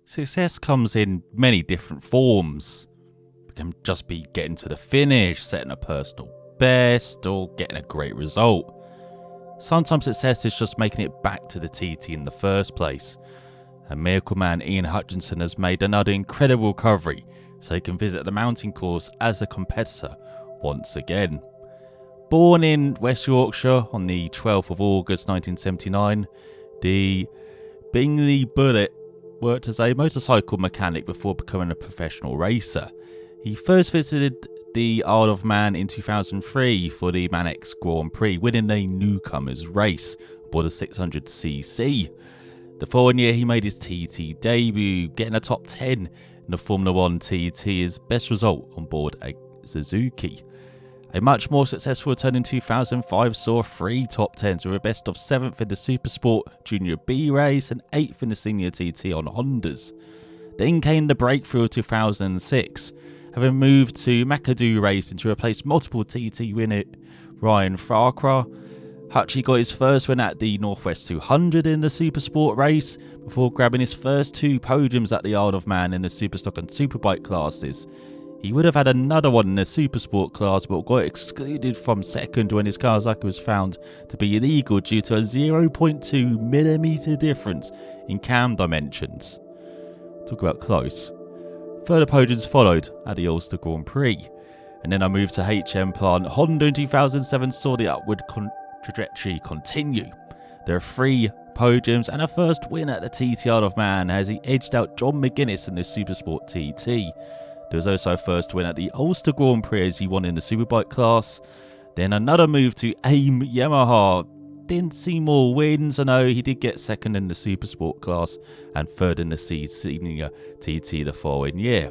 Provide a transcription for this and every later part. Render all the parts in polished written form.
Success comes in many different forms. It can just be getting to the finish, setting a personal best, or getting a great result. Sometimes success is just making it back to the TT in the first place. And Miracle Man Ian Hutchinson has made another incredible recovery, so he can visit the mountain course as a competitor once again. Born in West Yorkshire on the 12th of August 1979, the Bingley Bullet worked as a motorcycle mechanic before becoming a professional racer. He first visited the Isle of Man in 2003 for the Manx Grand Prix, winning a newcomers race aboard a 600cc. The following year he made his TT debut, getting a top 10 in the Formula 1 TT, his best result on board a Suzuki. A much more successful return in 2005 saw 3 top 10s with a best of 7th in the Supersport Junior B race and 8th in the Senior TT on Hondas. Then came the breakthrough of 2006, having moved to McAdoo Racing to replace multiple TT winner Ryan Farquhar. Hutchie got his first win at the Northwest 200 in the Supersport race before grabbing his first 2 podiums at the Isle of Man in the Superstock and Superbike classes. He would have had another one in the Supersport class but got excluded from second when his Kawasaki was found to be illegal due to a 0.2mm difference in cam dimensions. Talk about close. Further podiums followed at the Ulster Grand Prix. And then I moved to HM Plant. Honda in 2007 saw the upward trajectory continue. There are 3 podiums and a first win at the TT Isle of Man as he edged out John McGuinness in the Supersport TT. There was also a first win at the Ulster Grand Prix as he won in the Superbike class. Then another move to AIM Yamaha. Didn't see more wins. I know he did get second in the Supersport class and third in the Senior TT the following year.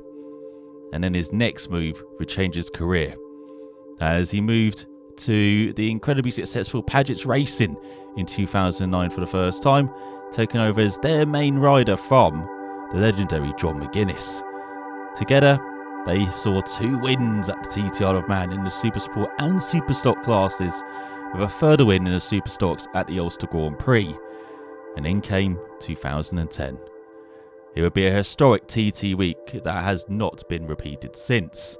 And then his next move would change his career as he moved to the incredibly successful Paget's Racing in 2009 for the first time, taking over as their main rider from the legendary John McGuinness. Together, they saw 2 wins at the TT Isle of Man in the Supersport and Superstock classes, with a further win in the Superstocks at the Ulster Grand Prix. And then came 2010. It would be a historic TT week that has not been repeated since.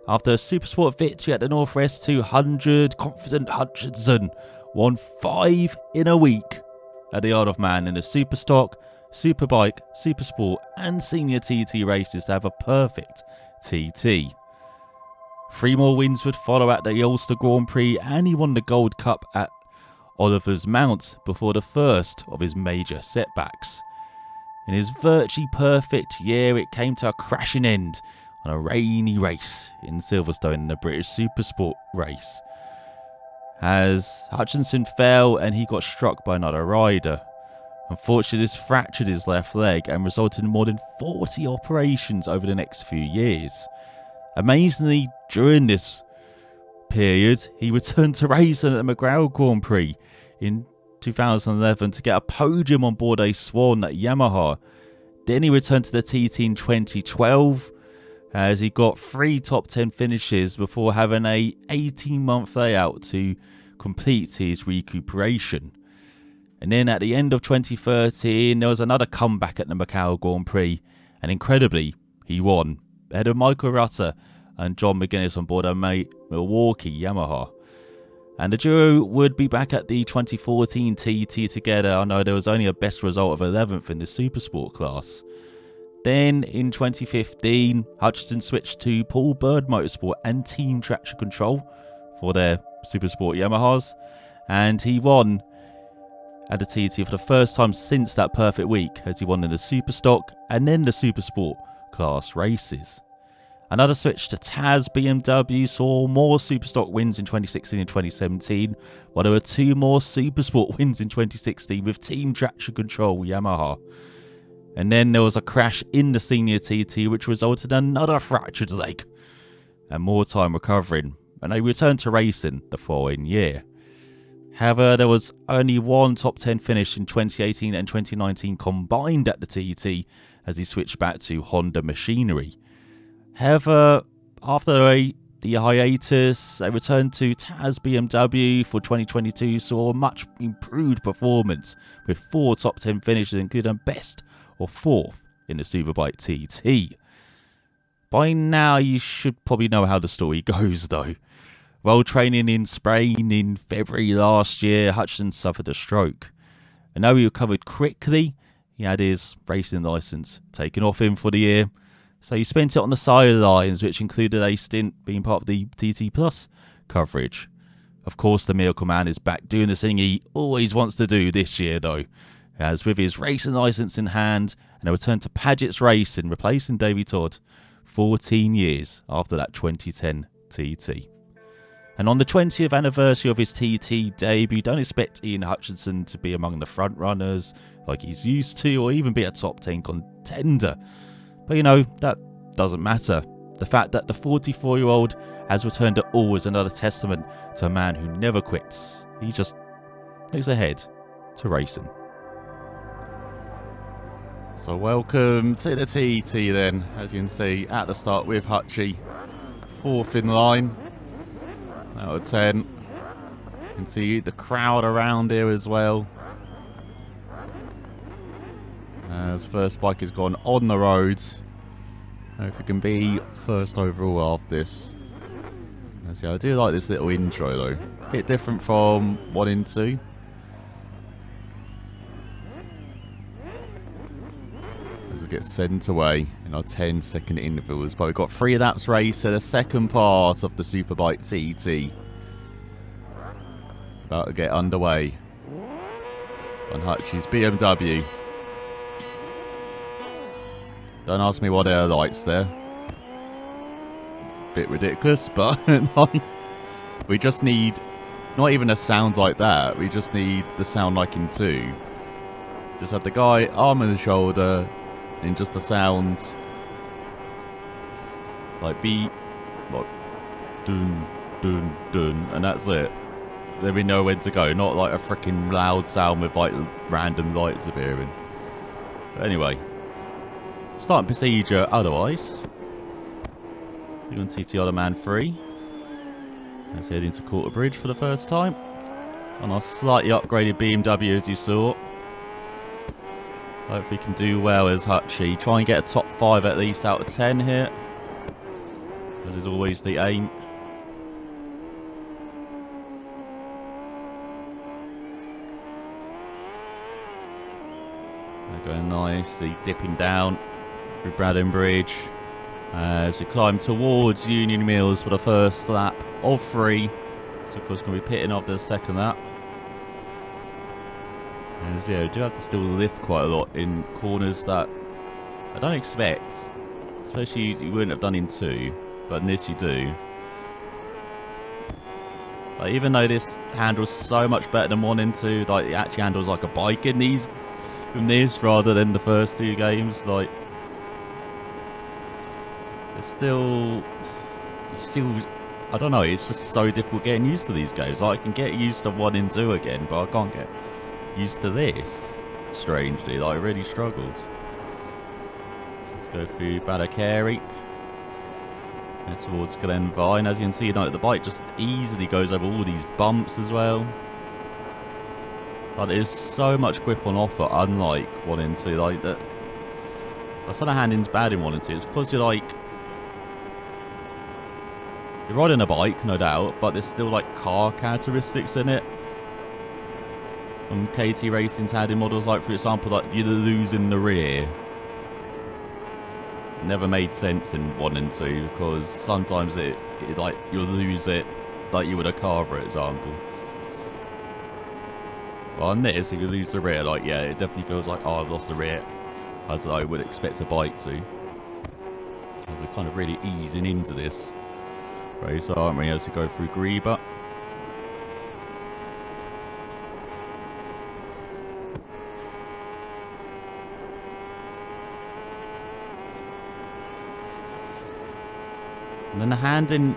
After a Supersport victory at the Northwest 200, confident Hutchinson won 5 in a week at the Isle of Man in the Superstock, Superbike, Supersport and Senior TT races to have a perfect TT. 3 more wins would follow at the Ulster Grand Prix and he won the Gold Cup at Oliver's Mount before the first of his major setbacks. In his virtually perfect year, it came to a crashing end on a rainy race in Silverstone in the British Supersport race, as Hutchinson fell and he got struck by another rider. Unfortunately, this fractured his left leg and resulted in more than 40 operations over the next few years. Amazingly, during this period, he returned to racing at the McGraw Grand Prix in 2011 to get a podium on board a Swan at Yamaha. Then he returned to the TT in 2012 as he got 3 top 10 finishes before having a 18-month layout to complete his recuperation. And then at the end of 2013, there was another comeback at the Macau Grand Prix, and incredibly, he won, ahead of Michael Rutter and John McGuinness on board a Milwaukee Yamaha. And the duo would be back at the 2014 TT together. I know there was only a best result of 11th in the Supersport class. Then in 2015, Hutchinson switched to Paul Bird Motorsport and Team Traction Control for their Supersport Yamahas, and he won at the TT for the first time since that perfect week, as he won in the Superstock and then the Supersport class races. Another switch to Taz BMW saw more Superstock wins in 2016 and 2017, while there were 2 more Supersport wins in 2016 with Team Traction Control Yamaha. And then there was a crash in the Senior TT which resulted in another fractured leg and more time recovering, and they returned to racing the following year. However, there was only 1 top 10 finish in 2018 and 2019 combined at the TT as he switched back to Honda machinery. However, after the hiatus, a return to Taz BMW for 2022 saw a much improved performance with 4 top 10 finishes, including best or 4th in the Superbike TT. By now, you should probably know how the story goes, though. While training in Spain in February last year, Hutchinson suffered a stroke. And though he recovered quickly, he had his racing licence taken off him for the year. So he spent it on the sidelines, which included a stint being part of the TT Plus coverage. Of course, the Miracle Man is back doing the thing he always wants to do this year, though. As with his racing licence in hand and a return to Paget's Racing, replacing Davey Todd 14 years after that 2010 TT. And on the 20th anniversary of his TT debut, don't expect Ian Hutchinson to be among the front runners like he's used to, or even be a top 10 contender. But you know, that doesn't matter. The fact that the 44-year-old has returned at all is another testament to a man who never quits. He just looks ahead to racing. So welcome to the TT then, as you can see at the start with Hutchie, 4th in line out of 10. You can see the crowd around here as well. As first bike has gone on the road. Hope we can be first overall after this. As I do like this little intro though. Bit different from 1 and 2. As we get sent away in our 10-second intervals. But we've got 3 laps race at the second part of the Superbike TT. About to get underway on Hutchie's BMW. Don't ask me what air lights there. Bit ridiculous, but we just need not even a sound like that. We just need the sound like in 2. Just have the guy arm on the shoulder, and just the sound like beep, like dun dun dun, and that's it. Then we know when to go. Not like a freaking loud sound with like random lights appearing. But anyway. Starting procedure otherwise. We're on TT Other Man 3. Let's head into Quarter Bridge for the first time. On our slightly upgraded BMW, as you saw. Hope we can do well as Hutchie. Try and get a top 5 at least out of 10 here. As is always the aim. They're going nicely, dipping down through Braddon Bridge as we climb towards Union Mills for the first lap of 3. So of course going to be pitting after the second lap. As yeah, we do have to still lift quite a lot in corners that I don't expect. Especially you wouldn't have done in 2, but in this you do. Like, even though this handles so much better than 1 and 2, like it actually handles like a bike in these in this rather than the first 2 games, like it's still I don't know, it's just so difficult getting used to these games. Like, I can get used to 1 and 2 again, but I can't get used to this, strangely. Like, I really struggled. Let's go through Badacary and towards Glenvine. As you can see, you know, the bike just easily goes over all these bumps as well. But there's so much grip on offer, unlike 1 and 2. Like that, I said the handling's bad in 1 and 2. It's because you're like, you're riding a bike, no doubt, but there's still like car characteristics in it. From KT Racing's handling models, like for example, like you're losing the rear. Never made sense in 1 and 2 because sometimes it like you'll lose it like you would a car, for example. Well, on this, if you lose the rear, like, yeah, it definitely feels like, oh, I've lost the rear, as I would expect a bike to. As we're kind of really easing into this race, aren't we, as we go through Greba. And then the handling,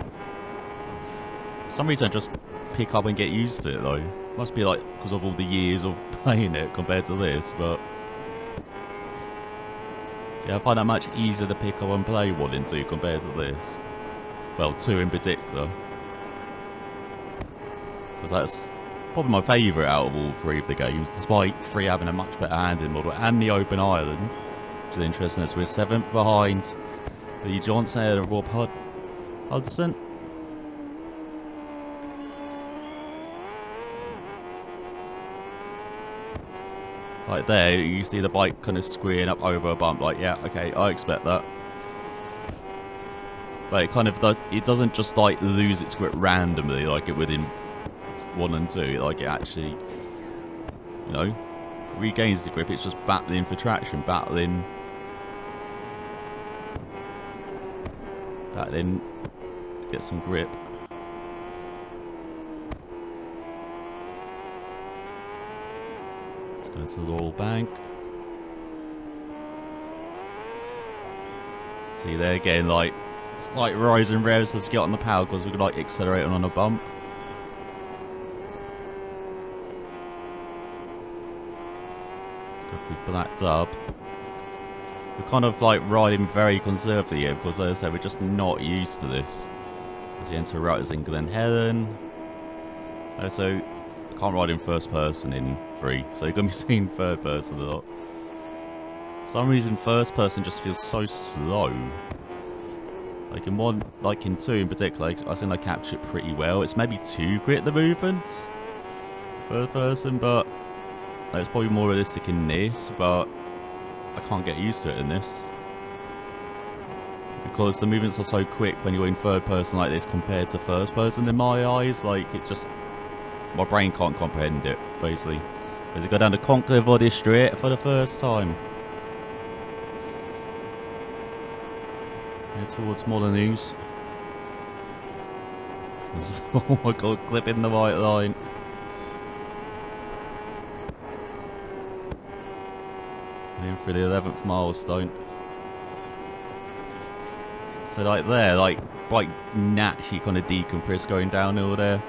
for some reason I just pick up and get used to it though. Must be like because of all the years of playing it compared to this, but yeah, I find that much easier to pick up and play 1 and 2 compared to this. Well, 2 in particular. Because that's probably my favourite out of all 3 of the games, despite 3 having a much better handling model and the open island. which is interesting. That's we're 7th behind Lee Johnson and Rob Hudson. Like there, you see the bike kind of squeeing up over a bump. Like, yeah, okay, I expect that. But it kind of does, it doesn't just like lose its grip randomly like it would in 1 and 2. Like it actually, you know, regains the grip. It's just battling for traction, battling to get some grip. Let's go to the Laurel Bank. See there again, like slight rise in revs as we get on the power because we could like accelerate on a bump. Let's go through Black Dub. We're kind of like riding very conservatively here because, as I said, we're just not used to this. As you enter Rutters in Glen Helen. So I can't ride in first person in 3, so you're going to be seeing third person a lot. For some reason, first person just feels so slow. Like in 1, like in 2 in particular, I think I capture it pretty well. It's maybe too quick, the movements, third person, but it's probably more realistic in this, but I can't get used to it in this. Because the movements are so quick when you're in third person like this compared to first person in my eyes, like it just, my brain can't comprehend it, basically. As we go down the Conclave District for the first time. Head towards Molyneux. Oh my god, clipping the white line. In for the 11th milestone. So like there, like bike naturally kind of decompress going downhill there.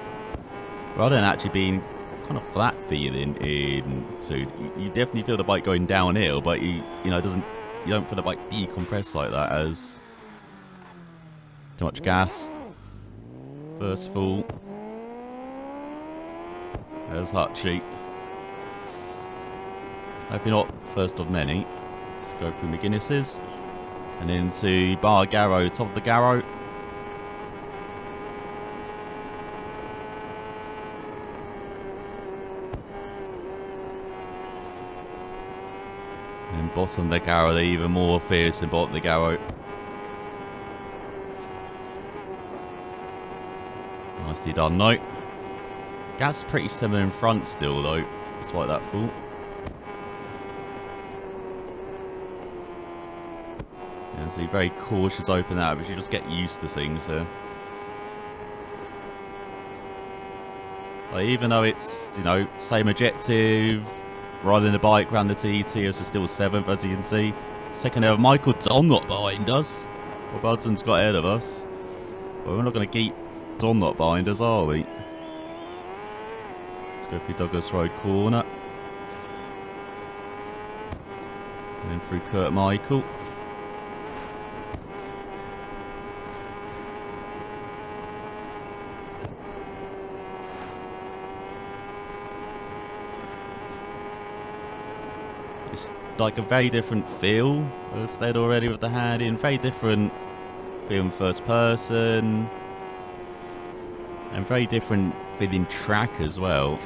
Rather than actually being kind of flat feeling in 2. You definitely feel the bike going downhill, but you know, you don't feel the bike decompress like that as too much gas. First full. There's Hutchie. Hopefully not first of many. Let's go through McGuinness's. And into Bar Garrow, top of the Garrow. And bottom of the Garrow, they're even more fierce than bottom of the Garrow. Nicely done, though. Gap's pretty similar in front still, though, despite that fault. Yeah, so you're very cautious open out, but you just get used to things here. Like, even though it's, you know, same objective, riding the bike around the TT, is still 7th, as you can see. Second ahead of Michael Donlot behind us. Well, Budson's got ahead of us. Well, we're not going to keep Donlot behind us, are we? Let's go through Douglas Road corner. And then through Kurt Michael. It's like a very different feel, as I said already with the hand in. Very different feel in first person. And very different feeling track as well.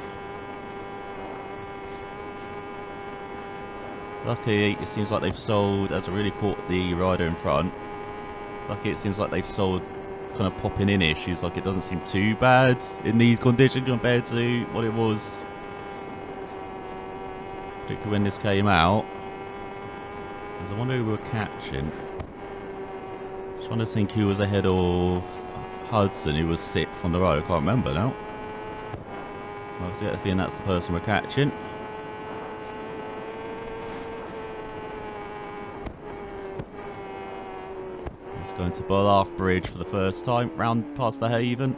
Luckily, it seems like they've sold, as I really caught the rider in front. Luckily, it seems like they've sold kind of popping in issues. Like it doesn't seem too bad in these conditions compared to what it was, particularly when this came out. Because I wonder who we were catching. Just trying to think who was ahead of Hudson, who was 6th on the road. I can't remember now. I get the feeling that's the person we're catching. He's going to Ballaugh Bridge for the first time, round past the Haven.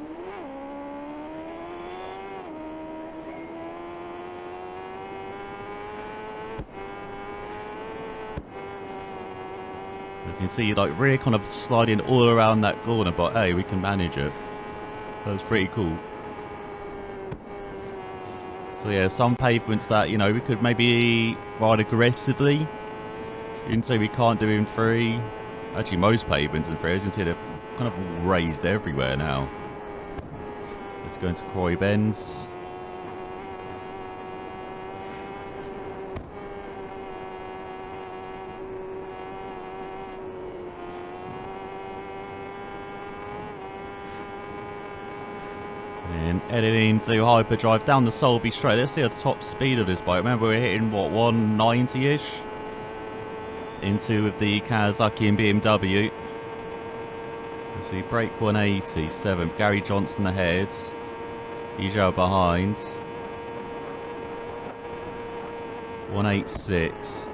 As you can see, like really kind of sliding all around that corner, but hey, we can manage it. That was pretty cool. So yeah, some pavements that, you know, we could maybe ride aggressively You can say we can't do in 3. Actually, most pavements in 3, as you can see, they're kind of raised everywhere now. Let's go into Quarry Bends. And heading into hyperdrive down the Solby straight. Let's see the top speed of this bike. Remember, we're hitting, what, 190-ish? Into with the Kawasaki and BMW. So you break 187. Gary Johnson ahead. Ijo behind. 186.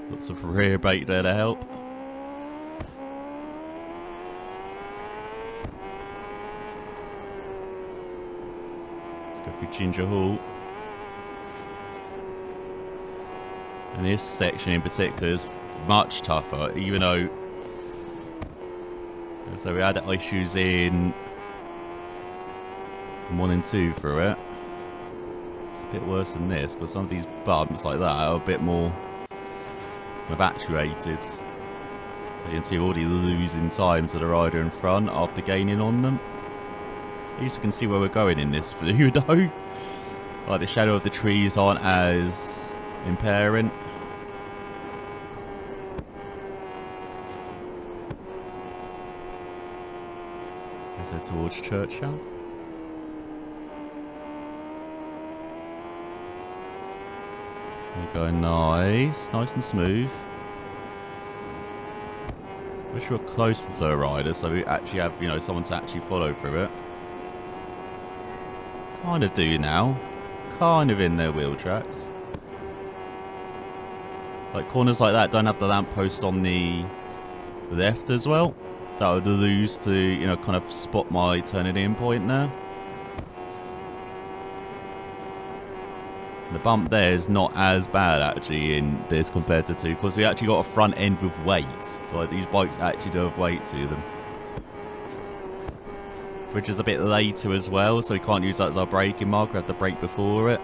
Lots of rear brake there to help. Let's go through Ginger Hall. And this section in particular is much tougher, even though... So we had issues in 1 and 2 through it. It's a bit worse than this, because some of these bumps like that are a bit more kind of actuated. As you can see, we're already losing time to the rider in front after gaining on them. At least you can see where we're going in this view, though. Like, the shadow of the trees aren't as impairing. Let's head towards Churchill. We're going nice and smooth. Wish we were closer to a rider so we actually have, you know, someone to actually follow through it. Kind of do now. Kind of in their wheel tracks. Like, corners like that don't have the lamppost on the left as well. That would lose to, you know, kind of spot my turning in point there. The bump there is not as bad actually in this compared to 2, because we actually got a front end with weight. Like, these bikes actually do have weight to them. Bridge is a bit later as well, so we can't use that as our braking marker. We have to brake before it.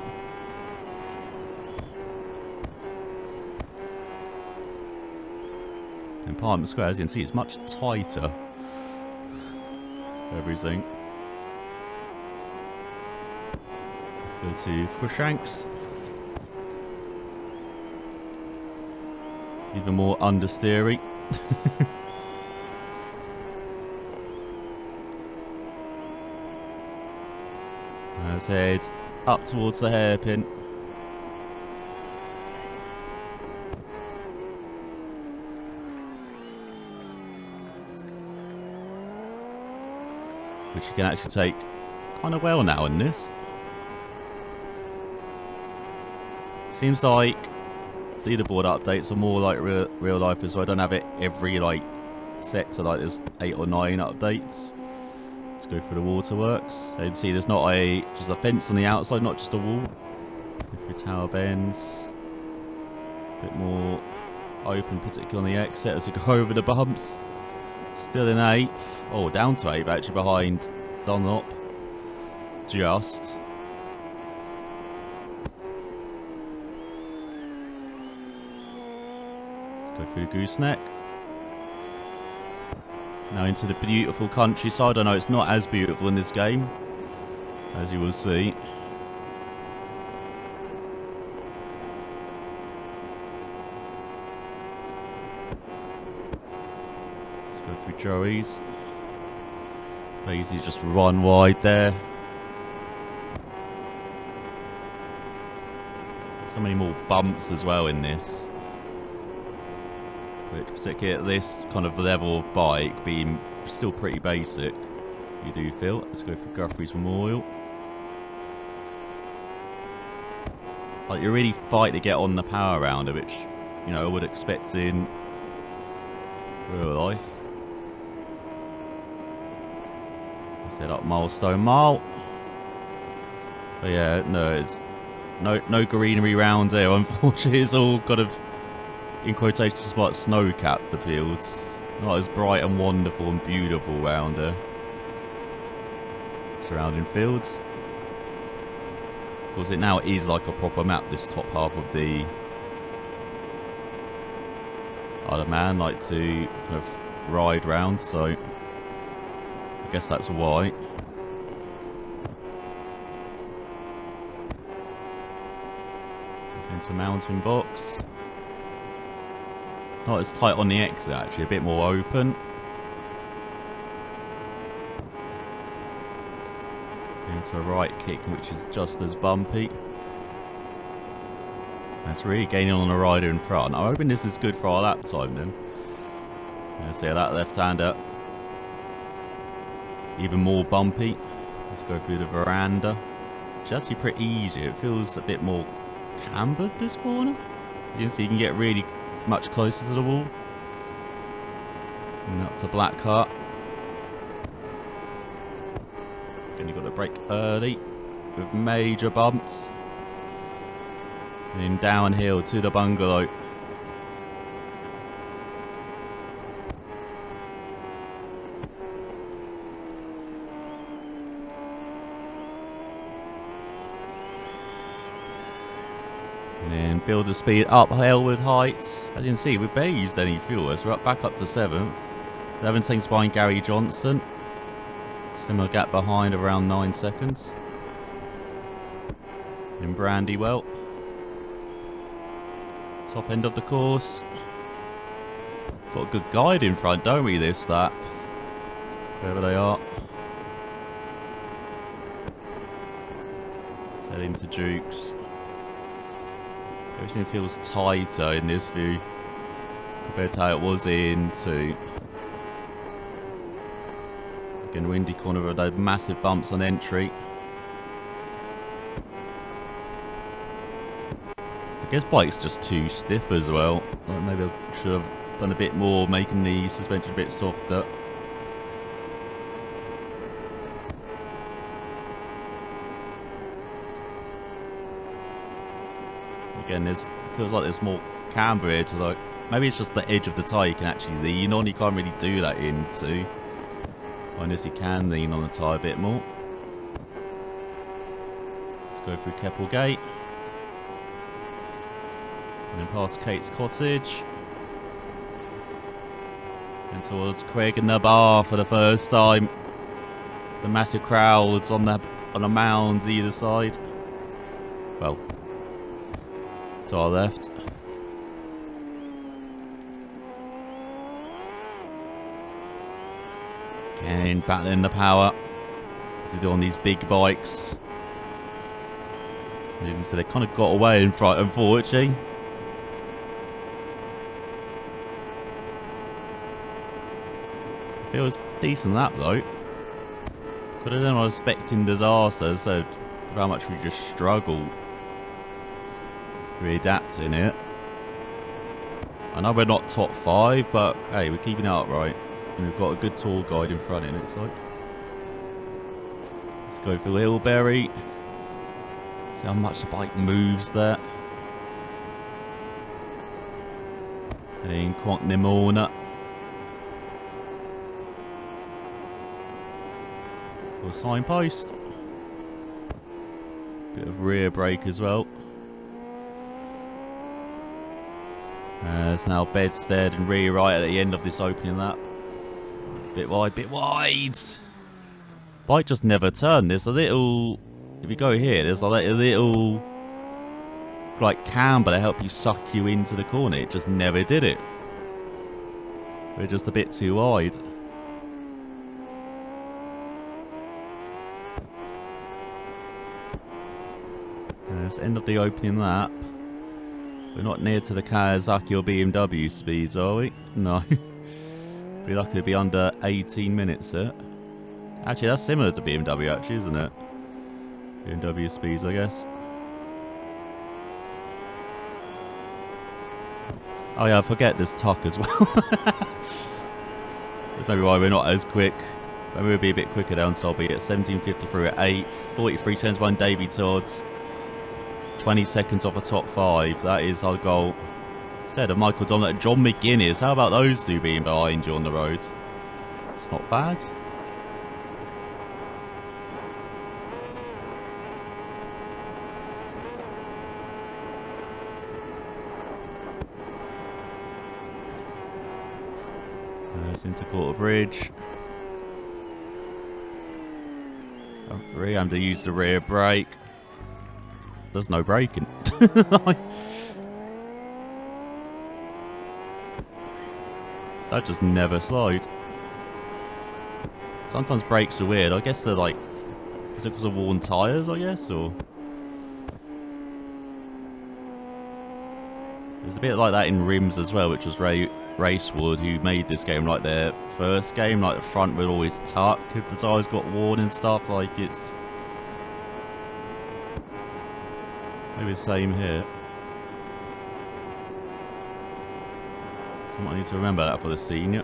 In Parliament Square, as you can see, it's much tighter. Everything. Let's go to Cruikshanks. Even more understeery. Let's head up towards the hairpin. Which you can actually take kind of well now in this. Seems like leaderboard updates are more like real life as well. I don't have it every like set to like there's 8 or 9 updates. Let's go through the waterworks. You can see there's not just a fence on the outside, not just a wall. Go through tower bends. A bit more open, particularly on the exit as we go over the bumps. Still in 8th. Oh, down to 8th, actually behind Dunlop. Just. Let's go through the gooseneck. Now into the beautiful countryside. I know it's not as beautiful in this game, as you will see. Go through Joey's. Easy, just run wide there. So many more bumps as well in this. Which, particularly at this kind of level of bike, being still pretty basic, you do feel. Let's go for Guthrie's Memorial. Like, you really fight to get on the power rounder, which, you know, I would expect in real life. Let's head up Milestone Mile. But yeah, no, it's no greenery round here. Unfortunately, it's all kind of, in quotations, like snow-capped, the fields. Not as bright and wonderful and beautiful round here. Surrounding fields. Because it now is like a proper map, this top half of the Isle of Man, like to kind of ride round, so I guess that's why. Into mountain box. Not as tight on the exit actually, a bit more open. Into a right kick which is just as bumpy. That's really gaining on the rider in front. I'm hoping this is good for our lap time then. See that left-hander. Even more bumpy. Let's go through the veranda. It's actually pretty easy. It feels a bit more cambered this corner. As you can see, you can get really much closer to the wall. And up to Black Heart. Then you've got to brake early with major bumps. And then downhill to the bungalow. And then build the speed up Halewood Heights. As you can see, we barely used any fuel as we're back up to 7th. 11 seconds behind Gary Johnson. Similar gap behind, around 9 seconds. In Brandywell. Top end of the course. Got a good guide in front, don't we, this lap? Wherever they are. Let's head into Dukes. Everything feels tighter in this view compared to how it was in 2. Again, windy corner with those massive bumps on entry. I guess bike's just too stiff as well. Maybe I should have done a bit more, making the suspension a bit softer. Again, it feels like there's more camber here to like. Maybe it's just the edge of the tyre you can actually lean on. You can't really do that into. Unless you can lean on the tyre a bit more. Let's go through Keppel Gate. And then past Kate's Cottage. And towards Craig and the Bar for the first time. The massive crowds on the mounds either side. Well, to our left. Again, battling the power. As they do on these big bikes. As you can see, they kind of got away in front, unfortunately. Feels decent that though. Could have done, I was expecting disaster, so how much we just struggle readapting it. I know we're not top 5, but hey, we're keeping it upright. And we've got a good tour guide in front, it looks like. Let's go for Hillberry. See how much the bike moves there. And then Quantnimona. For a signpost. Bit of rear brake as well. There's now Bedstead and rear right at the end of this opening lap. Bit wide, bit wide. Bike just never turned. There's a little, if you go here, there's like a little like camber to help you suck you into the corner. It just never did it. We're just a bit too wide. That's the end of the opening lap. We're not near to the Kawasaki or BMW speeds, are we? No. Be lucky to be under 18 minutes there. Actually, that's similar to BMW, actually, isn't it? BMW speeds, I guess. Oh yeah, I forget there's Tuck as well. That's maybe why we're not as quick. Maybe we'll be a bit quicker down Sobby at 17.53 at 8. 43 seconds behind Davey Todds. 20 seconds off the top 5. That is our goal. Instead of Michael Dominic and John McGuinness. How about those two being behind you on the road? It's not bad. Nice into quarter bridge. Really having to use the rear brake. There's no braking. That just never slide. Sometimes brakes are weird. I guess they're like... Is it because of worn tyres, I guess? Or... There's a bit like that in rims as well, which was Racewood, who made this game like their first game. Like the front would always tuck if the tyres got worn and stuff. Like it's... Maybe the same here. So I might need to remember that for the senior.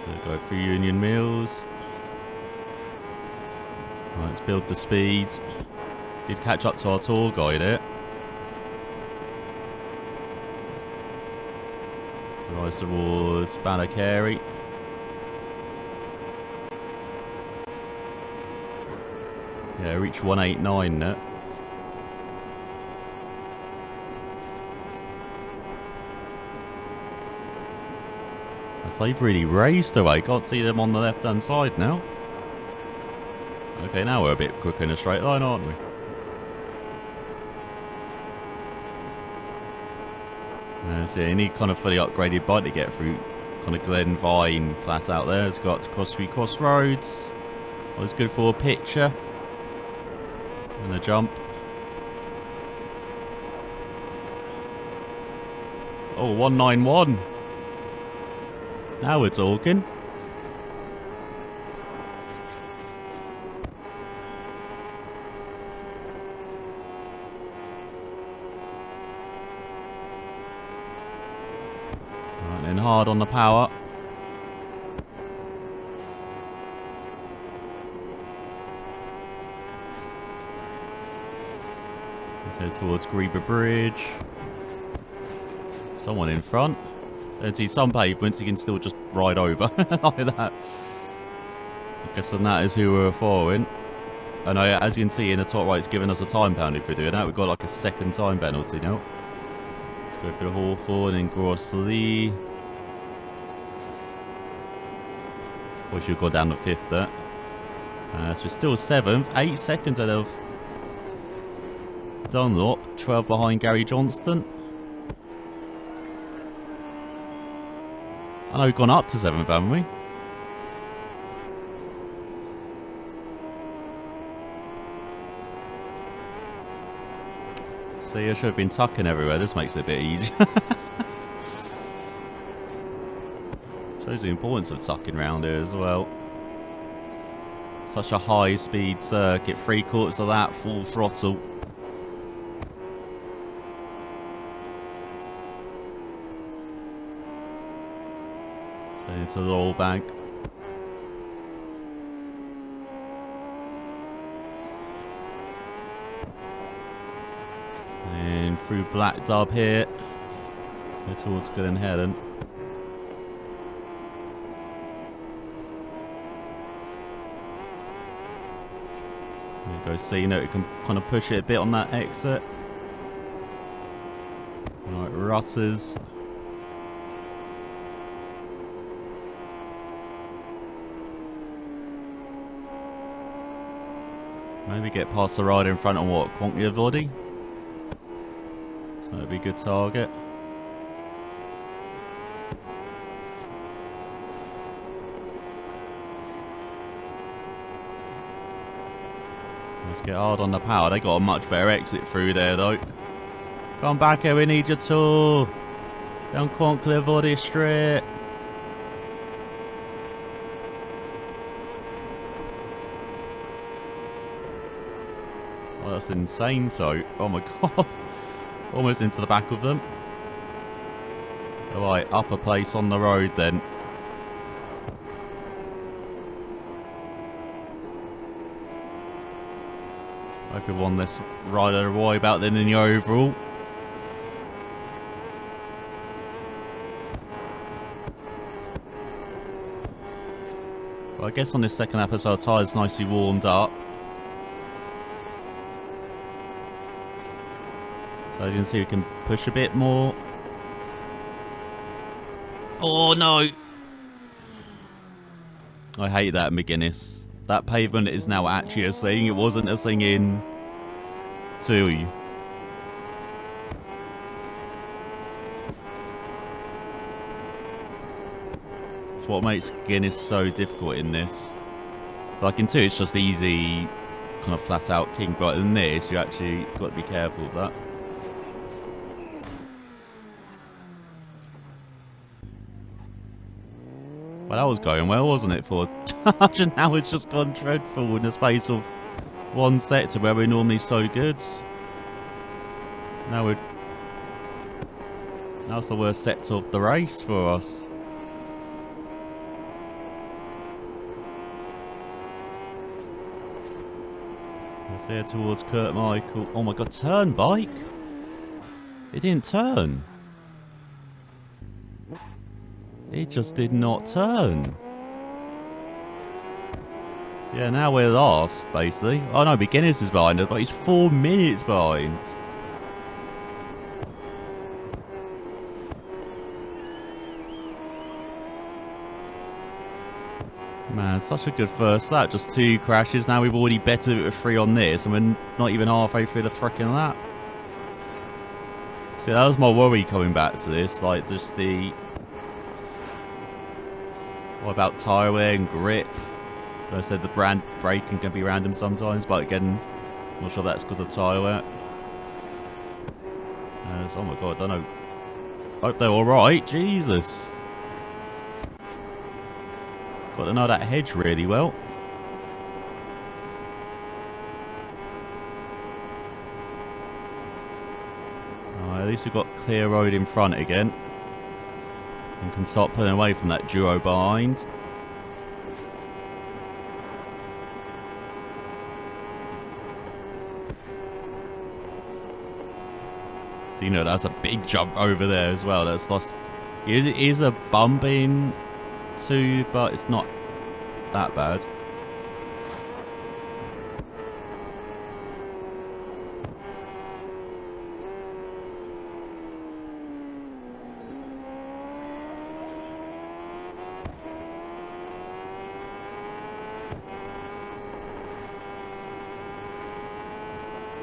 So go through Union Mills. Right, let's build the speed. Did catch up to our tour guide here. So rise towards Ballacary. Yeah, reach 189 now. As they've really raced away. Can't see them on the left hand side now. Okay, now we're a bit quicker in a straight line, aren't we? So yeah, you need kind of fully upgraded bike to get through kind of Glen Vine flat out there. It's got to Cosby Crossroads. Always good for a picture. And a jump. Oh, 191. Now we're talking. Right, then hard on the power. Let's head towards Grieber Bridge. Someone in front. Don't see some pavements you can still just ride over like that. I guess then that is who we're following. And as you can see in the top right, it's giving us a time penalty for doing that. We've got like a second time penalty now. Let's go for the Hawthorne and Grossley. We should go down to 5th there. So we're still 7th. 8 seconds ahead of Dunlop. 12 behind Gary Johnston. I know we've gone up to 7th, haven't we? See, I should have been tucking everywhere. This makes it a bit easier. Shows the importance of tucking round here as well. Such a high-speed circuit. 3/4 of that, full throttle. So into the roll bank. And through Black Dub here. Go towards Glen Helen. There you go, so you know it can kind of push it a bit on that exit. Right, Rutters. Maybe get past the rider in front on what? Conkler body? So that'd be a good target. Let's get hard on the power. They got a much better exit through there though. Come back here, we need you too. Down Conkler body straight. Oh, that's insane, so. Oh my god. Almost into the back of them. Alright, upper place on the road then. Hope you won this rider to worry about then in the overall. Well, I guess on this second episode, tyres nicely warmed up. So as you can see, we can push a bit more. Oh no! I hate that, McGuinness. That pavement is now actually a thing. It wasn't a thing in 2. It's what makes McGuinness so difficult in this. Like in 2, it's just easy, kind of flat out king, but in this, you actually got to be careful of that. Well, that was going well, wasn't it, for a charge, and now it's just gone dreadful in the space of 1 sector where we're normally so good. Now it's the worst sector of the race for us. Let's head towards Kurt Michael. Oh my god, turn bike? It didn't turn. It just did not turn. Yeah, now we're last, basically. Oh no, McGuinness is behind us, but he's 4 minutes behind. Man, such a good first lap. Just 2 crashes. Now we've already bettered it with 3 on this, and we're not even halfway through the frickin' lap. See, that was my worry coming back to this. Like, just the... What about tyre wear and grip? I said the brand braking can be random sometimes, but again, I'm not sure that's because of tyre wear. Oh my god, I don't know. Hope they're alright. Jesus. Got to know that hedge really well. At least we've got clear road in front again. And can start pulling away from that duo behind. So, you know, that's a big jump over there as well. That's lost. It is a bump in 2, but it's not that bad.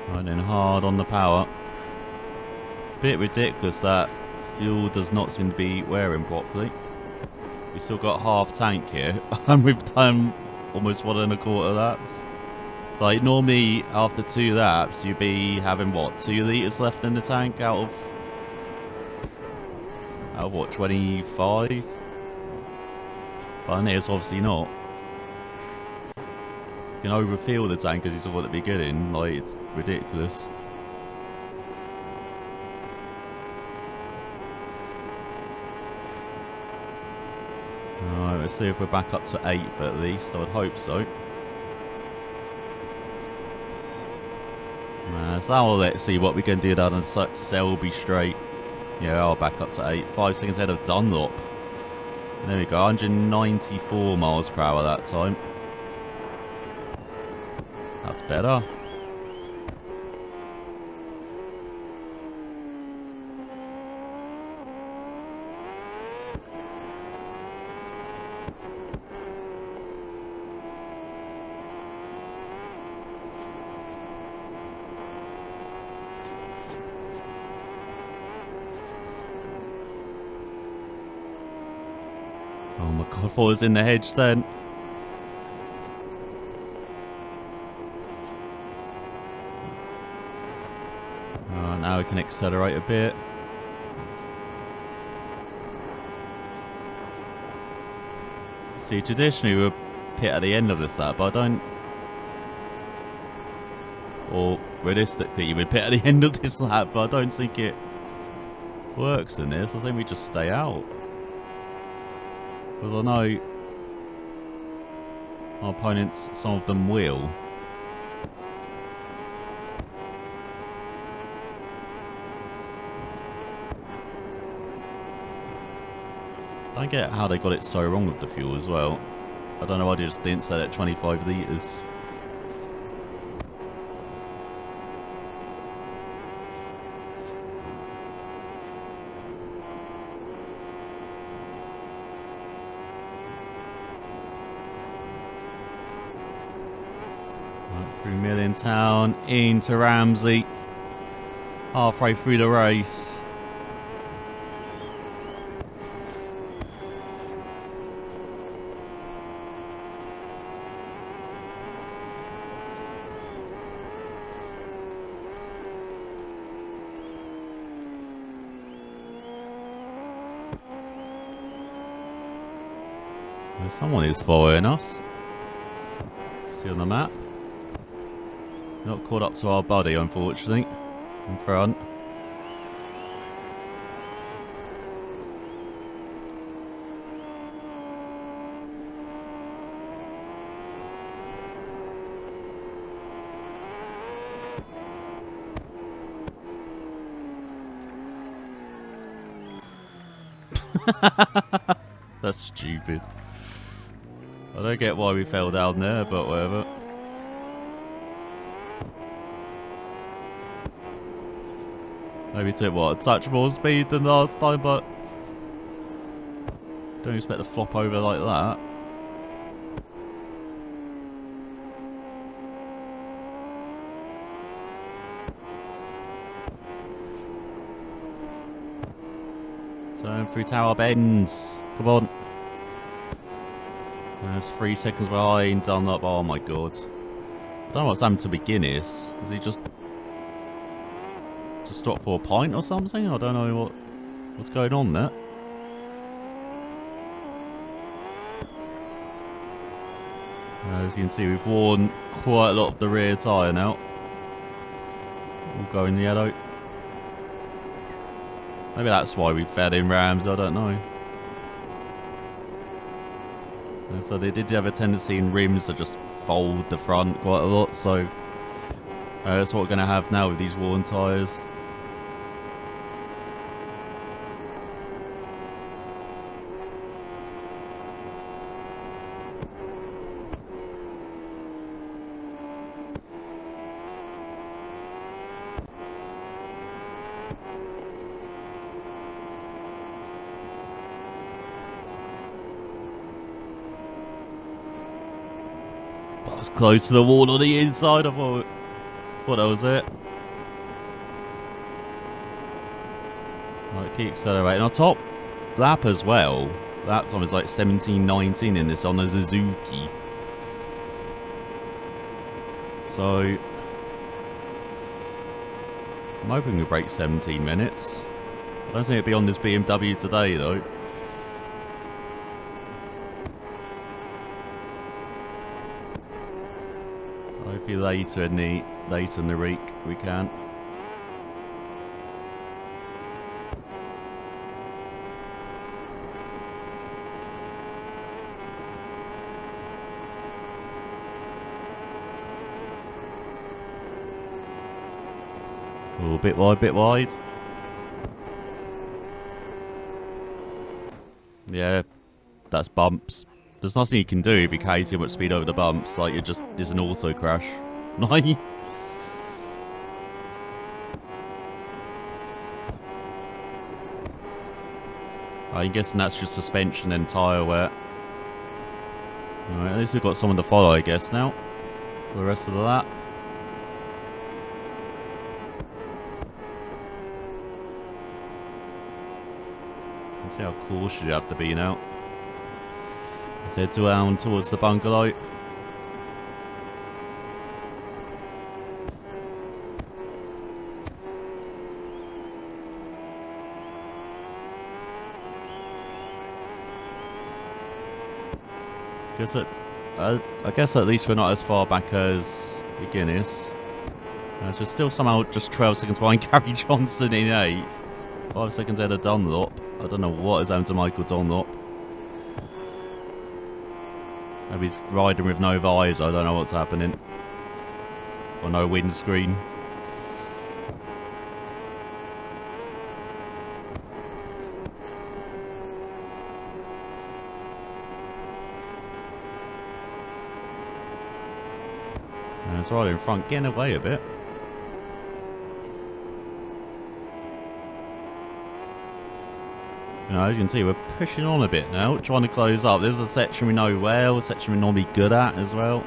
Running hard on the power. Bit ridiculous that fuel does not seem to be wearing properly. We still got half tank here, and we've done almost 1 1/4 laps. Like normally after 2 laps you'd be having what, 2 litres left in the tank out of what, 25? But in here it's obviously not. You can overfill the tank as you saw at the beginning, like it's ridiculous. Alright, let's see if we're back up to 8th at least. I would hope so. So now let's see what we can do down on Selby Straight. Yeah, I'll back up to 8. 5 seconds ahead of Dunlop. And there we go, 194 miles per hour that time. That's better. Oh my god, I thought it was in the hedge then. Now we can accelerate a bit. See, traditionally we would pit at the end of this lap, but I don't... Or realistically you would pit at the end of this lap, but I don't think it works in this. I think we just stay out. Because I know our opponents, some of them will. I don't get how they got it so wrong with the fuel as well. I don't know why they just didn't set it at 25 litres. Through Millingtown, into Ramsey. Halfway through the race. There's someone who's following us. See on the map. Not caught up to our buddy, unfortunately. In front. That's stupid. I don't get why we fell down there, but whatever. Maybe took what, a touch more speed than last time, but don't expect to flop over like that. Turn through Tower Bends. Come on. There's 3 seconds behind. Done up. Oh my god. I don't know what's happened to Beginners. Is he just stopped for a pint or something? I don't know what's going on there. As you can see, we've worn quite a lot of the rear tyre now. All going yellow. Maybe that's why we fed in Rams, I don't know. And so they did have a tendency in rims to just fold the front quite a lot, so that's what we're going to have now with these worn tyres. I was close to the wall on the inside. I thought that was it. Right, keep accelerating. Our top lap as well. That time is like 17:19 in this on the Suzuki. So I'm hoping we break 17 minutes. I don't think it'll be on this BMW today though. Hopefully later in the week we can. Oh, bit wide. Yeah, that's bumps. There's nothing you can do if you carry too much speed over the bumps. Like, it's an auto crash. I I'm guessing that's just suspension and tyre wear. Alright, at least we've got someone to follow, I guess, now. For the rest of the lap. Let's see how cautious you have to be now. Let's head down towards the bungalow. I guess at least we're not as far back as Beginners. So we're still somehow just 12 seconds behind Gary Johnson in 8th. 5 seconds ahead of Dunlop. I don't know what has happened to Michael Dunlop. Maybe he's riding with no visor. I don't know what's happening. Or no windscreen. It's right in front, getting away a bit. You know, as you can see, we're pushing on a bit now, trying to close up. This is a section we know well, a section we're normally good at as well.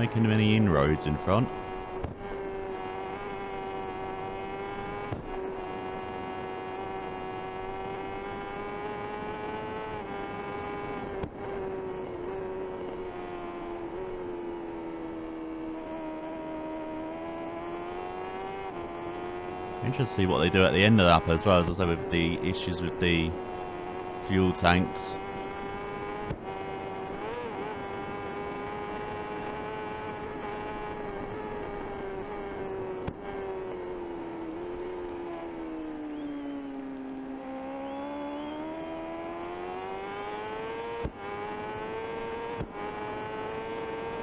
making many inroads in front. Interesting to see what they do at the end of the lap as well, as I say, with the issues with the fuel tanks.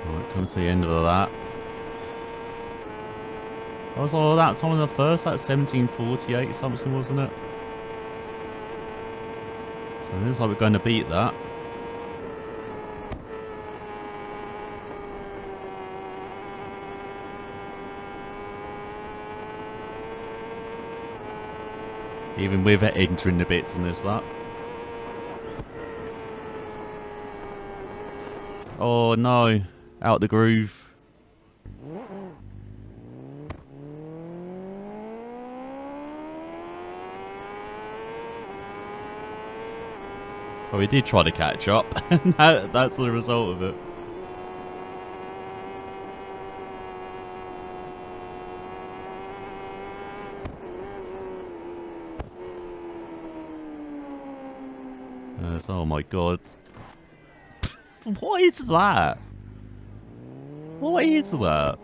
Right, comes to the end of the lap. I was all that time in the first, that's 17:48 something, wasn't it? So it looks like we're going to beat that. Even with it entering the bits in this lap. Oh no, out the groove. Well, we did try to catch up, and that's the result of it. Oh my god. What is that? What is that?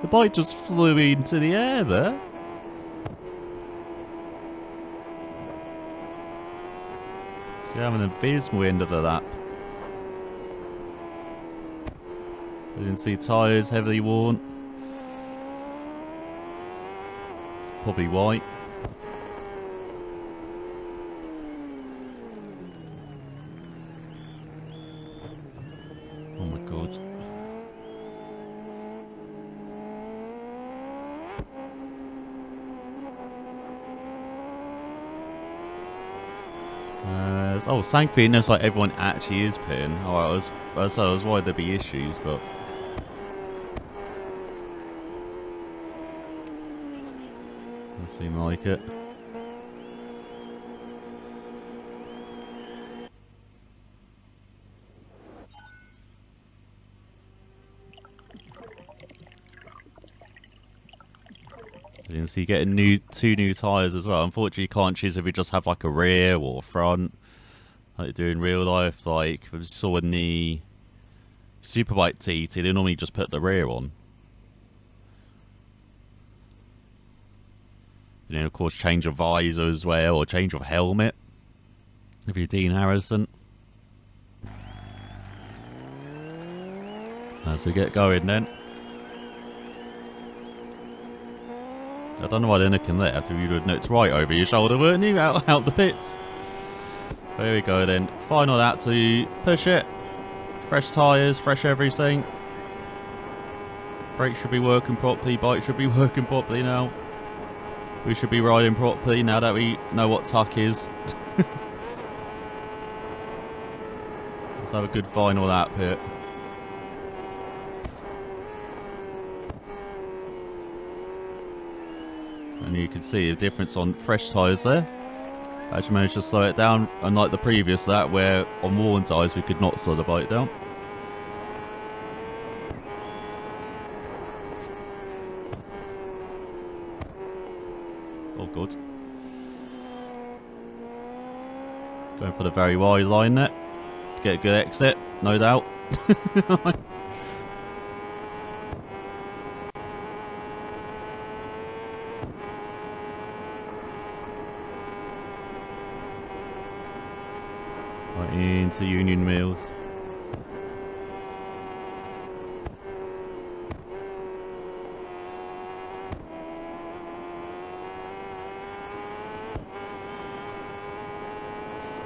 The bike just flew into the air there. So you're having an abysmal end of the lap. You can see tyres heavily worn. It's probably white. Oh my god. Oh, thankfully it looks like everyone actually is pitting. Alright, I was worried there'd be issues, but... doesn't seem like it. You can see getting two new tyres as well. Unfortunately you can't choose if you just have like a rear or a front. Like you do in real life, like we saw in the Superbike TT, they normally just put the rear on. And then of course change of visor as well, or change of helmet. If you're Dean Harrison. So get going then. I don't know why they're looking there after you would have looked right over your shoulder, weren't you? Out the pits. There we go then. Final lap to push it. Fresh tyres, fresh everything. Brakes should be working properly, bike should be working properly now. We should be riding properly now that we know what tuck is. Let's have a good final lap here. And you can see the difference on fresh tyres there. Actually managed to slow it down, unlike the previous lap where on worn tyres we could not slow the bike down. Oh god. Going for the very wide line there. To get a good exit, no doubt. Right into Union Mills.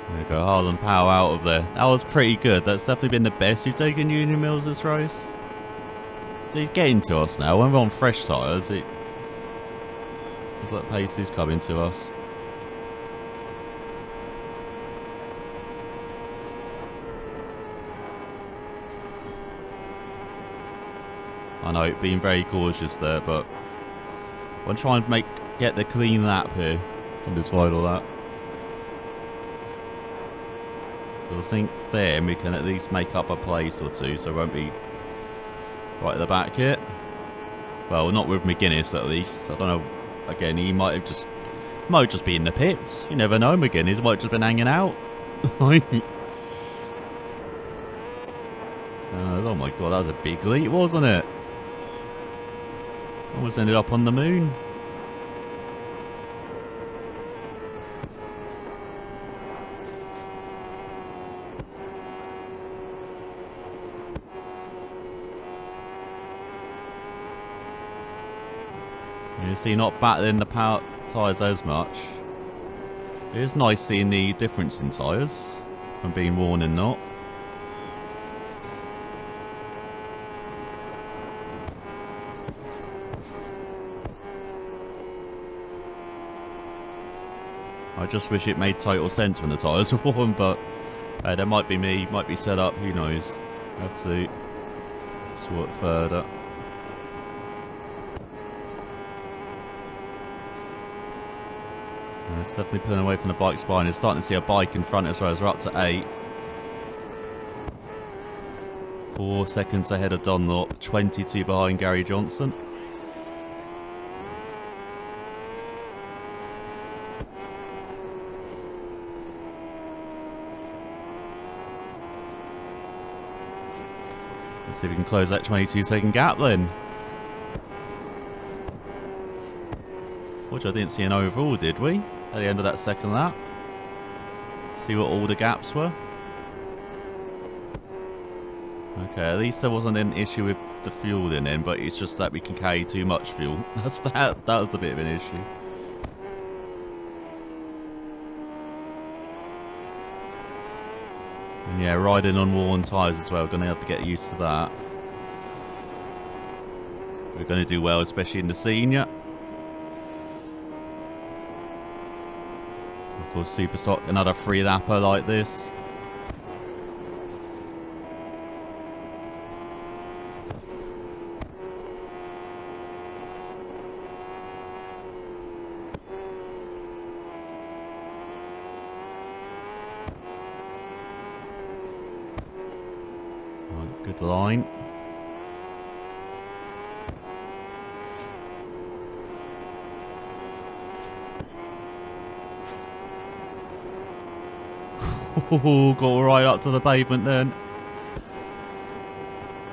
There we go, Harlan Power out of there. That was pretty good. That's definitely been the best we've taken Union Mills this race. So he's getting to us now. When we're on fresh tyres, it seems like pace is coming to us. I know, being very cautious there, but I'm trying to get the clean lap here on this final lap. I think then we can at least make up a place or two, so it won't be right at the back here. Well, not with McGuinness at least. I don't know. Again, he might just be in the pits. You never know. McGuinness might have just been hanging out. Oh my god, that was a big leap, wasn't it? Almost ended up on the moon. You see, not battling the power tyres as much. It is nice seeing the difference in tyres from being worn and not. I just wish it made total sense when the tyres are worn, but that might be me, might be set up, who knows. I have to sort further. It's definitely pulling away from the bike's behind. It's starting to see a bike in front as well as we're up to 8th. 4 seconds ahead of Dunlop, 22 behind Gary Johnson. Let's see if we can close that 22-second gap then. Which I didn't see an overall, did we? At the end of that second lap. See what all the gaps were. Okay, at least there wasn't an issue with the fuel in then, but it's just that we can carry too much fuel. That was a bit of an issue. And yeah, riding on worn tyres as well, we're going to have to get used to that. We're going to do well, especially in the senior. Of course, super stock, another 3-lapper like this. Right, good line. Oh, got right up to the pavement then.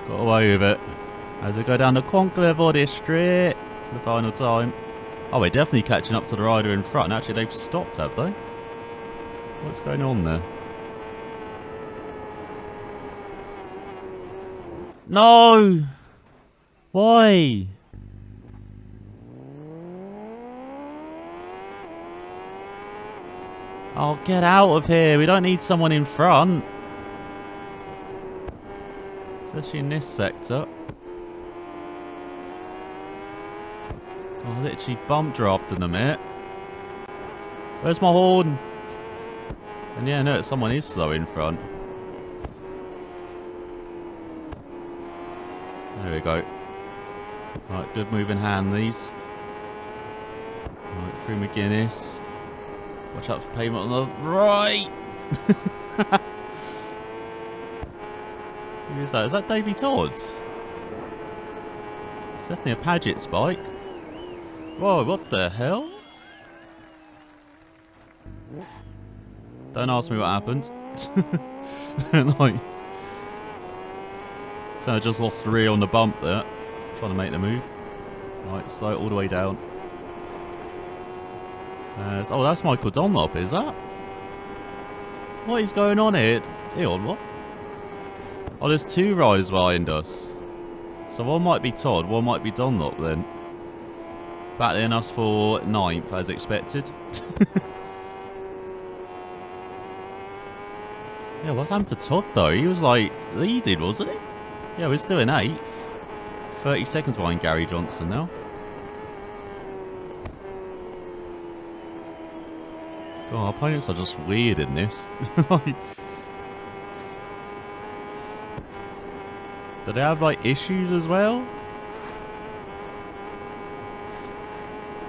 Got away with it. As we go down the Conclave District for the final time. Oh, we're definitely catching up to the rider in front. Actually, they've stopped, have they? What's going on there? No! Why? Oh, get out of here. We don't need someone in front. Especially in this sector. I literally bump drafted a minute. Where's my horn? And yeah, no, someone is slow in front. There we go. Right, good moving hand these. Right, through McGuinness. Watch out for pavement on the right. Who is that? Is that Davey Todd's? It's definitely a Paget's bike. Whoa, what the hell? Don't ask me what happened. Like, so I just lost the rear on the bump there. Trying to make the move. Right, slow all the way down. Oh, that's Michael Dunlop, is that? What is going on here? Hang on, what? Oh, there's 2 riders behind us. So one might be Todd, one might be Dunlop then. Battling us for 9th, as expected. Yeah, what's happened to Todd though? He was like leading, wasn't he? Yeah, we're still in 8th. 30 seconds behind Gary Johnson now. God, our opponents are just weird in this. Do they have like issues as well?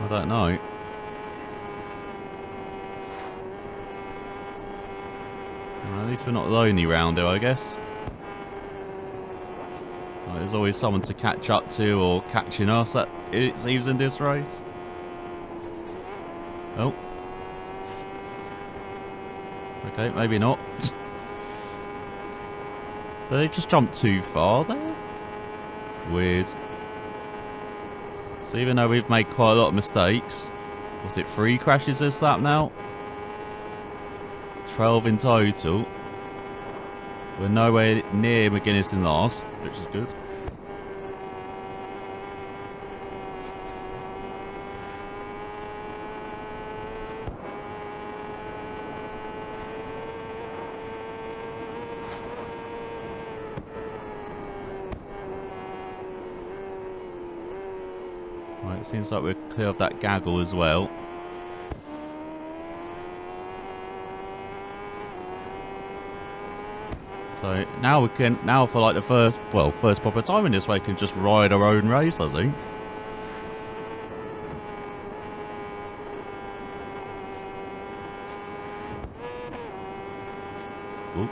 I don't know. Well, at least we're not the only rounder, I guess. Well, there's always someone to catch up to or catching us, it seems, in this race. Oh. Okay, maybe not. Did they just jump too far there? Weird. So even though we've made quite a lot of mistakes, was it 3 crashes this lap now? 12 in total. We're nowhere near McGuinness in last, which is good. Right, it seems like we're clear of that gaggle as well. So now we can, for like the first proper time in this way, can just ride our own race, I think. Ooh.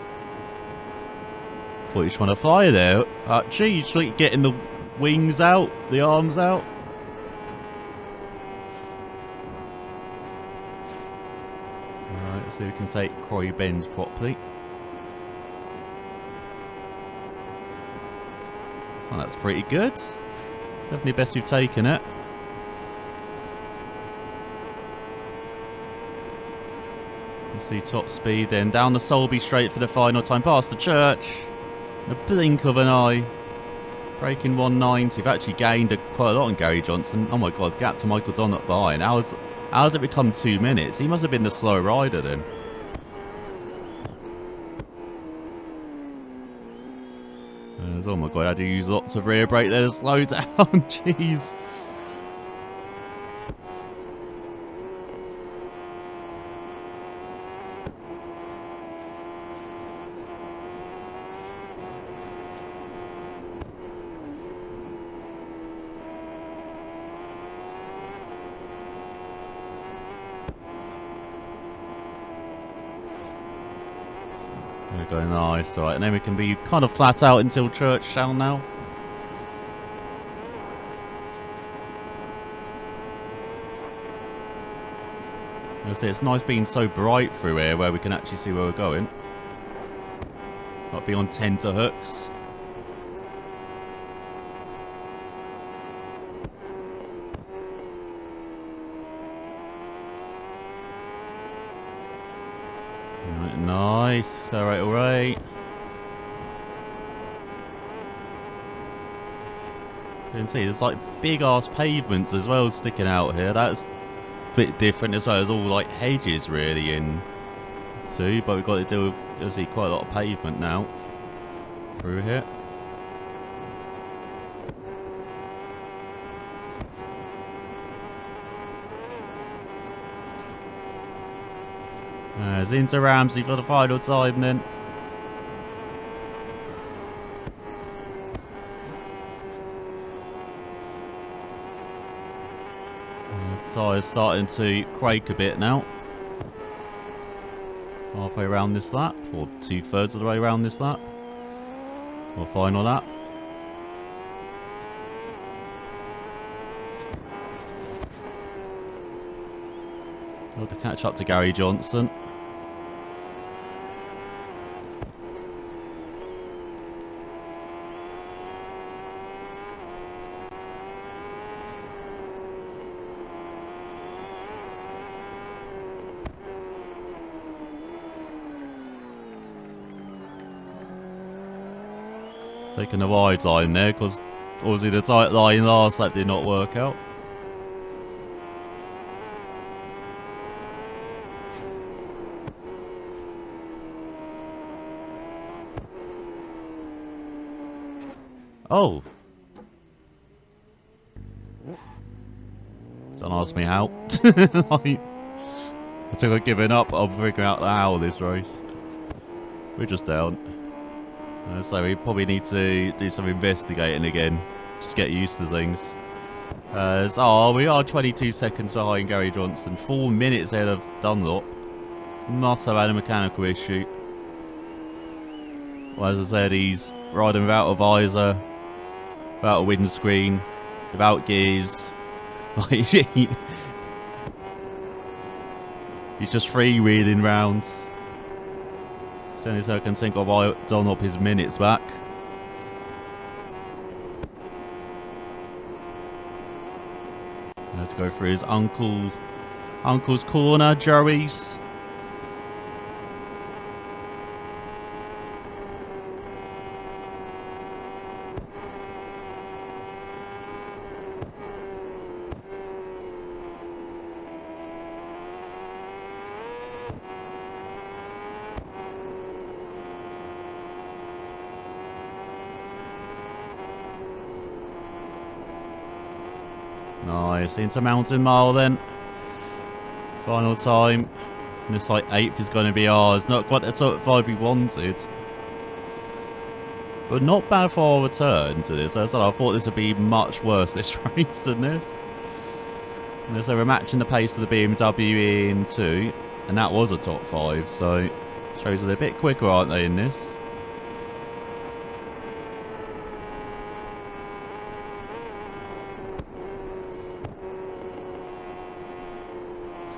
Thought you were trying to fly there. Geez, like getting the wings out, the arms out. Alright, let's see if we can take Quarry Bends properly. Oh, that's pretty good. Definitely best we've taken it. You see top speed then down the Solby straight for the final time past the church. In a blink of an eye. Breaking 190. We've actually gained quite a lot on Gary Johnson. Oh my god, gap to Michael Donut behind. How's it become 2 minutes? He must have been the slow rider then. Oh my god, I had to use lots of rear brake there to slow down. Jeez. There we go, nice. Alright, and then we can be kind of flat out until Churchtown now. It's nice being so bright through here where we can actually see where we're going. Not be on tenterhooks. Right, nice. Accelerate all right. You can see there's like big ass pavements as well sticking out here. That's bit different as well. There's all like hedges really in too, but we've got to deal with obviously quite a lot of pavement now through here. There's into Ramsey for the final time then. Tyres starting to quake a bit now. Halfway around this lap, or 2/3 of the way around this lap. Or final lap. Got to catch up to Gary Johnson. Taking the wide line there, because obviously the tight line last lap did not work out. Oh! Don't ask me how. I think I've given up on figuring out the how of this race. We're just down. So we probably need to do some investigating again. Just get used to things. We are 22 seconds behind Gary Johnson. 4 minutes ahead of Dunlop. Must have had a mechanical issue. Well, as I said, he's riding without a visor, without a windscreen, without gears. He's just freewheeling round. Only so I can think of why Dunlop his minutes back. Let's go through his uncle's corner, Joey's. Nice, into Mountain Mile then. Final time. Looks like 8th is going to be ours. Not quite the top 5 we wanted. But not bad for our return to this. As I said, I thought this would be much worse this race than this. And so we're matching the pace of the BMW in 2. And that was a top 5. So shows they're a bit quicker, aren't they, in this?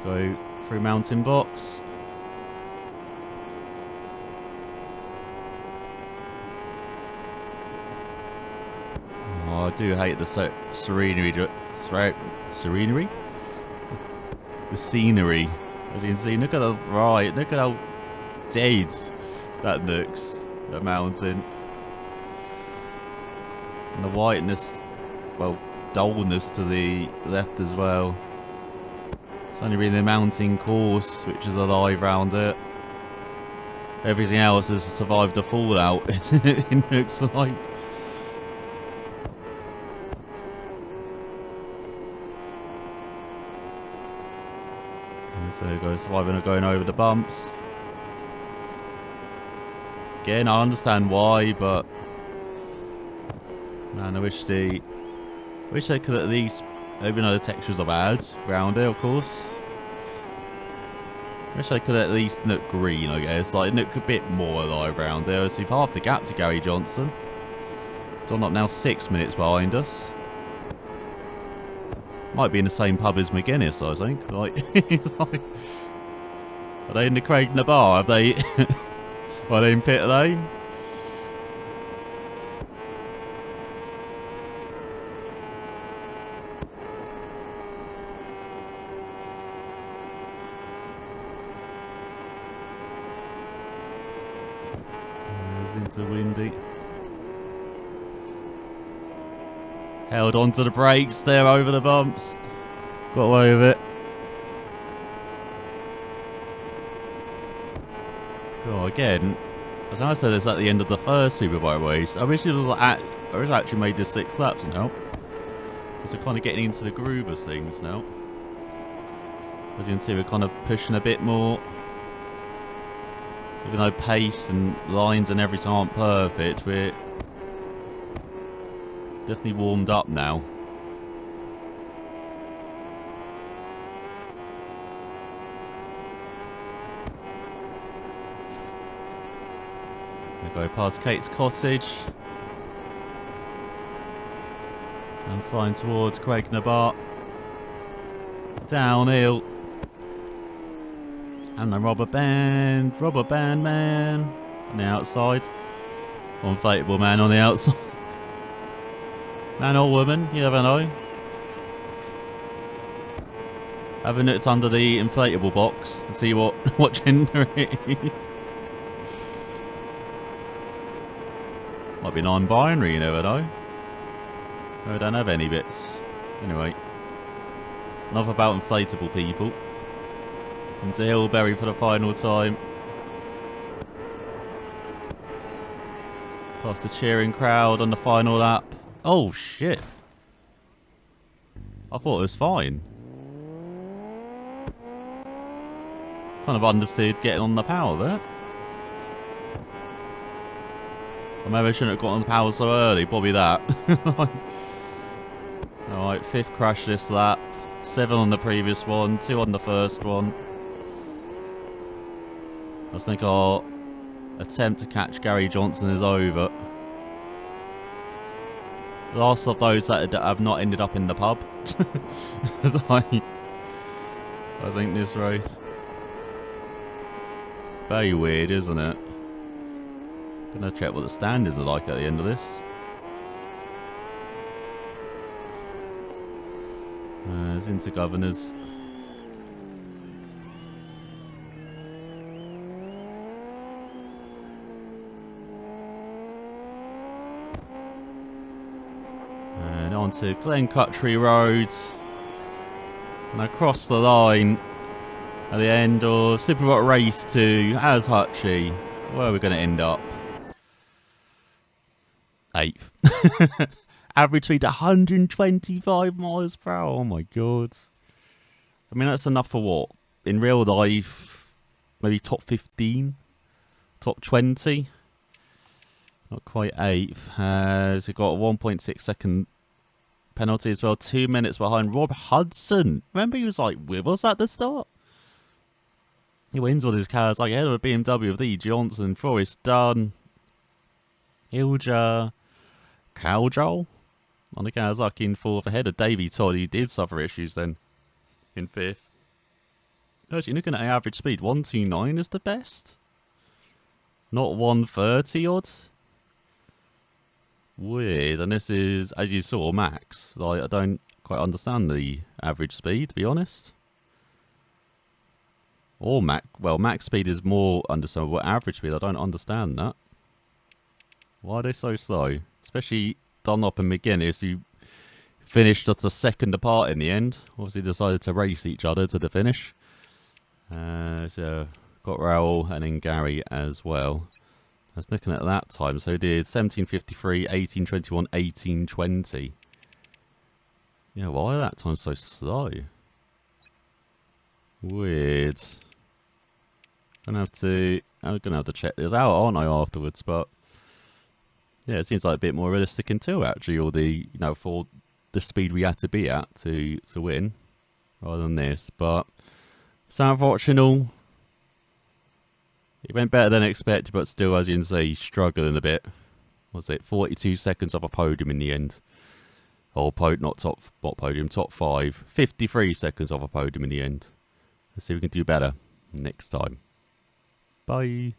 Go through Mountain Box. Oh, I do hate the scenery. The scenery. As you can see, look at the right. Look at how dead that looks. That mountain. And the whiteness, well, dullness to the left as well. It's only really the mountain course which is alive round it. Everything else has survived the fallout, it looks like. And so it goes surviving going over the bumps. Again, I understand why, but man, I wish they could at least, even though the textures are bad around it, of course. Wish I could at least look green, I guess. Like, look a bit more alive around there. So we've half the gap to Gary Johnson. Dunlop now 6 minutes behind us. Might be in the same pub as McGuinness, I think. Like, are they in the Craig and the bar? Have they? Are they in pit lane? Into windy. Held onto the brakes there over the bumps. Got away with it. Oh, again, as I said this at the end of the first Superbike race, I wish it was actually made this 6 laps now. Because we're kind of getting into the groove of things now. As you can see, we're kind of pushing a bit more. Even though pace and lines and everything aren't perfect, we're definitely warmed up now. So go past Kate's cottage. And flying towards Craig Nabat. Downhill. And the rubber band man on the outside. Inflatable man on the outside. Man or woman, you never know. Haven't looked under the inflatable box to see what gender it is. Might be non-binary, you never know. I don't have any bits. Anyway. Enough about inflatable people. Into Hillberry for the final time. Past the cheering crowd on the final lap. Oh shit. I thought it was fine. Kind of understood getting on the power there. Or maybe I shouldn't have got on the power so early, probably that. Alright, 5th crash this lap. 7 on the previous one, 2 on the first one. I think our attempt to catch Gary Johnson is over. Last of those that have not ended up in the pub. I think this race. Very weird, isn't it? Gonna check what the standards are like at the end of this. It's into governors. And on to Glencountry Road. And across the line at the end of Superbike Race 2 as Hutchie. Where are we going to end up? 8th. Average speed 125 miles per hour. Oh my god. I mean, that's enough for what? In real life, maybe top 15? Top 20? Not quite 8th. Has got a 1.6 second penalty as well. 2 minutes behind Rob Hudson. Remember he was like with us at the start? He wins all his cars like ahead of a BMW of Lee Johnson, Forrest Dunn, Ilja, Cowjoel on the Kawasaki in 4th, ahead of Davey Todd, who did suffer issues then in 5th. Actually, looking at average speed, 129 is the best. Not 130 odd. Weird, and this is, as you saw, max. Like, I don't quite understand the average speed, to be honest. Or max speed is more understandable. Average speed, I don't understand that. Why are they so slow? Especially Dunlop and McGuinness, who finished just a second apart in the end. Obviously decided to race each other to the finish. So got Raoul and then Gary as well. I was looking at that time. So did 17:53, 18:21, 18:20. Yeah, why are that time so slow? Weird. I'm gonna have to check this out, aren't I, afterwards? But yeah, it seems like a bit more realistic until actually, or the for the speed we had to be at to win, rather than this. But it's unfortunate. It went better than expected, but still, as you can see, struggling a bit. Was it 42 seconds off a podium in the end? Or top 5. 53 seconds off a podium in the end. Let's see if we can do better next time. Bye.